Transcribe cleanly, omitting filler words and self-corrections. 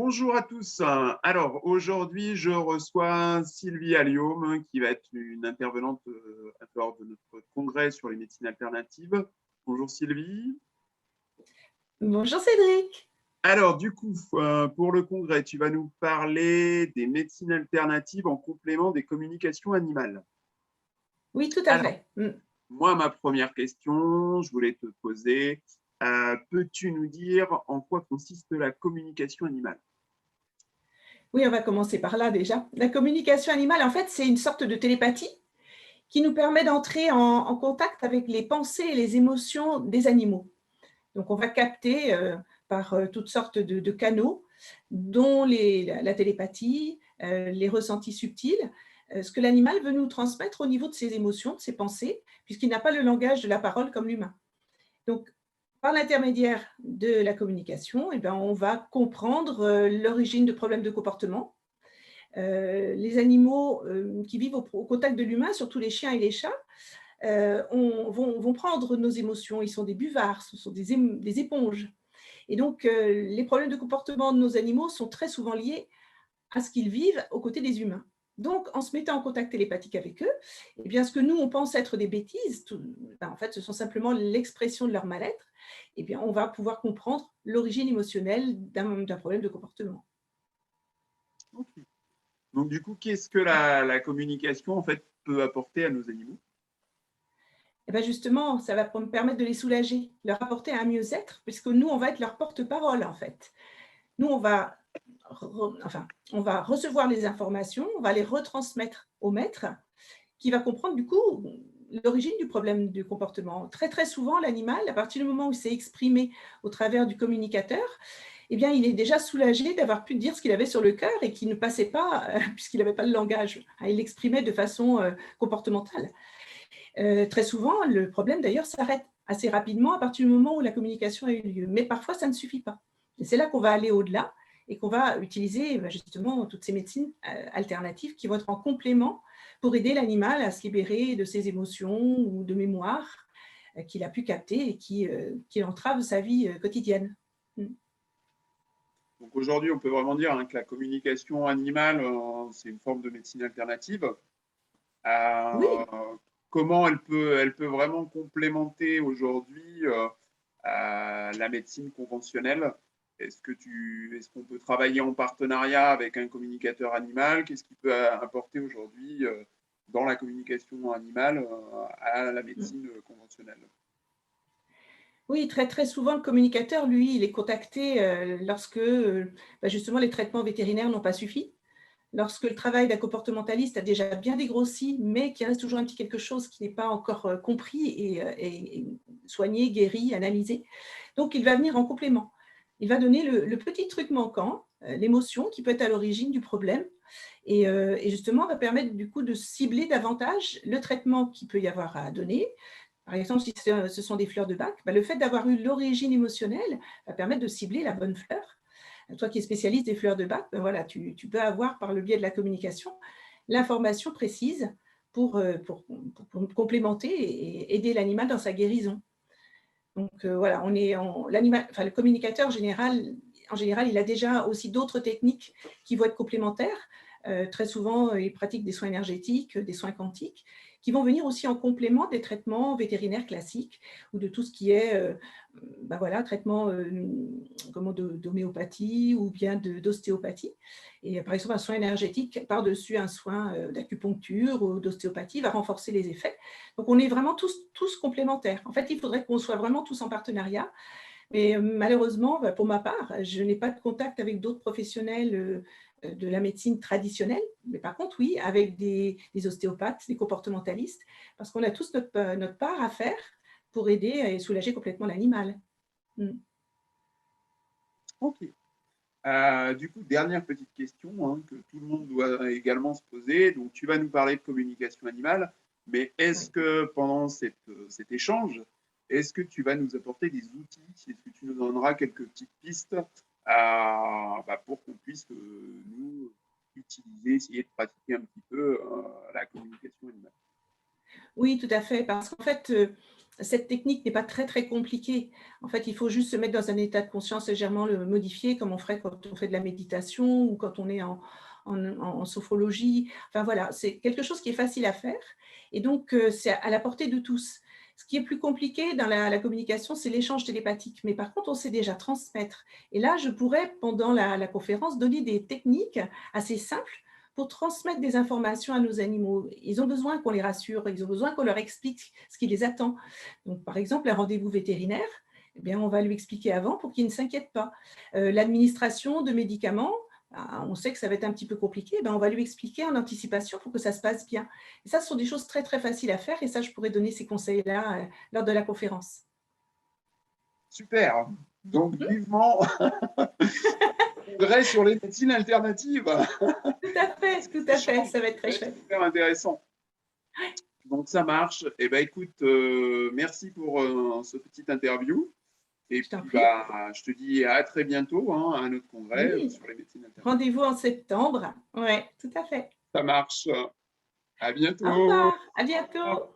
Bonjour à tous. Alors, aujourd'hui, je reçois Sylvie Alliôme, qui va être une intervenante lors de notre congrès sur les médecines alternatives. Bonjour Sylvie. Bonjour Cédric. Alors, du coup, pour le congrès, tu vas nous parler des médecines alternatives en complément des communications animales. Oui, tout à Alors, fait. moi, ma première question, je voulais te poser, peux-tu nous dire en quoi consiste la communication animale? Oui, on va commencer par là déjà. La communication animale, en fait, c'est une sorte de télépathie qui nous permet d'entrer en contact avec les pensées et les émotions des animaux. Donc, on va capter par toutes sortes de canaux, dont la télépathie, les ressentis subtils, ce que l'animal veut nous transmettre au niveau de ses émotions, de ses pensées, puisqu'il n'a pas le langage de la parole comme l'humain. Donc, par l'intermédiaire de la communication, eh ben, on va comprendre l'origine de problèmes de comportement. Les animaux qui vivent au contact de l'humain, surtout les chiens et les chats, vont prendre nos émotions. Ils sont des buvards, ce sont des éponges. Et donc, les problèmes de comportement de nos animaux sont très souvent liés à ce qu'ils vivent aux côtés des humains. Donc, en se mettant en contact télépathique avec eux, eh bien, ce que nous, on pense être des bêtises, ben, en fait, ce sont simplement l'expression de leur mal-être, eh bien, on va pouvoir comprendre l'origine émotionnelle d'un problème de comportement. Ok. Donc, du coup, qu'est-ce que la communication, en fait, peut apporter à nos animaux? Et bien justement, ça va me permettre de les soulager, leur apporter un mieux-être, puisque nous, on va être leur porte-parole, en fait. Nous, on va recevoir les informations, on va les retransmettre au maître, qui va comprendre du coup l'origine du problème du comportement. Très très souvent, l'animal, à partir du moment où il s'est exprimé au travers du communicateur, eh bien, il est déjà soulagé d'avoir pu dire ce qu'il avait sur le cœur et qui ne passait pas, puisqu'il n'avait pas le langage. Il l'exprimait de façon comportementale. Très souvent, le problème d'ailleurs s'arrête assez rapidement à partir du moment où la communication a eu lieu. Mais parfois, ça ne suffit pas. Et c'est là qu'on va aller au-delà et qu'on va utiliser justement toutes ces médecines alternatives qui vont être en complément pour aider l'animal à se libérer de ses émotions ou de mémoires qu'il a pu capter et qui entravent sa vie quotidienne. Mm. Donc, aujourd'hui, on peut vraiment dire que la communication animale, c'est une forme de médecine alternative. Euh, Oui, Comment elle peut vraiment complémenter aujourd'hui la médecine conventionnelle? Est-ce qu'on peut travailler en partenariat avec un communicateur animal? Qu'est-ce qui peut apporter aujourd'hui dans la communication animale à la médecine conventionnelle? oui, très, très souvent, le communicateur, lui, il est contacté lorsque justement les traitements vétérinaires n'ont pas suffi. Lorsque le travail d'un comportementaliste a déjà bien dégrossi, mais qu'il reste toujours un petit quelque chose qui n'est pas encore compris et soigné, guéri, analysé. Donc, il va venir en complément. Il va donner le petit truc manquant, l'émotion qui peut être à l'origine du problème, et justement va permettre du coup de cibler davantage le traitement qu'il peut y avoir à donner. Par exemple, si ce sont des fleurs de bac, le fait d'avoir eu l'origine émotionnelle va permettre de cibler la bonne fleur. Toi qui es spécialiste des fleurs de bac, voilà, tu peux avoir par le biais de la communication l'information précise pour complémenter et aider l'animal dans sa guérison. Donc voilà, le communicateur en général, il a déjà aussi d'autres techniques qui vont être complémentaires. Très souvent, il pratique des soins énergétiques, des soins quantiques, qui vont venir aussi en complément des traitements vétérinaires classiques ou de tout ce qui est voilà, traitement d'homéopathie ou bien d'ostéopathie. Et par exemple, un soin énergétique par-dessus un soin d'acupuncture ou d'ostéopathie va renforcer les effets. Donc, on est vraiment tous complémentaires. En fait, il faudrait qu'on soit vraiment tous en partenariat. Mais malheureusement, pour ma part, je n'ai pas de contact avec d'autres professionnels de la médecine traditionnelle. Mais par contre, oui, avec des ostéopathes, des comportementalistes, parce qu'on a tous notre part à faire pour aider et soulager complètement l'animal. Mm. Ok. Du coup, dernière petite question que tout le monde doit également se poser. Donc, tu vas nous parler de communication animale, mais est-ce Oui. que pendant cet échange, est-ce que tu vas nous apporter des outils? Est-ce que tu nous donneras quelques petites pistes pour qu'on puisse, nous, utiliser, essayer de pratiquer un petit peu la communication animale? Oui, tout à fait. Parce qu'en fait, cette technique n'est pas très, très compliquée. En fait, il faut juste se mettre dans un état de conscience légèrement le modifié, comme on ferait quand on fait de la méditation ou quand on est en sophrologie. Enfin voilà, c'est quelque chose qui est facile à faire et donc c'est à la portée de tous. Ce qui est plus compliqué dans la communication, c'est l'échange télépathique. Mais par contre, on sait déjà transmettre. Et là, je pourrais, pendant la conférence, donner des techniques assez simples pour transmettre des informations à nos animaux. Ils ont besoin qu'on les rassure, ils ont besoin qu'on leur explique ce qui les attend. Donc, par exemple, un rendez-vous vétérinaire, eh bien, on va lui expliquer avant pour qu'il ne s'inquiète pas. L'administration de médicaments, on sait que ça va être un petit peu compliqué, ben on va lui expliquer en anticipation pour que ça se passe bien. Et ça, ce sont des choses très, très faciles à faire et ça, je pourrais donner ces conseils-là lors de la conférence. Super. Donc, Mhm. vivement, congrès sur les médecines alternatives. Tout Cet à fait, échange ça va être très va être chouette. super intéressant. Donc, ça marche. Eh ben, écoute, merci pour ce petit interview. Et Je t'en puis, prie. bah, je te dis à très bientôt hein, à un autre congrès Oui, sur les médecines alternatives. rendez-vous en septembre. Ouais, tout à fait. Ça marche. À Au bientôt. revoir, à Au revoir. bientôt.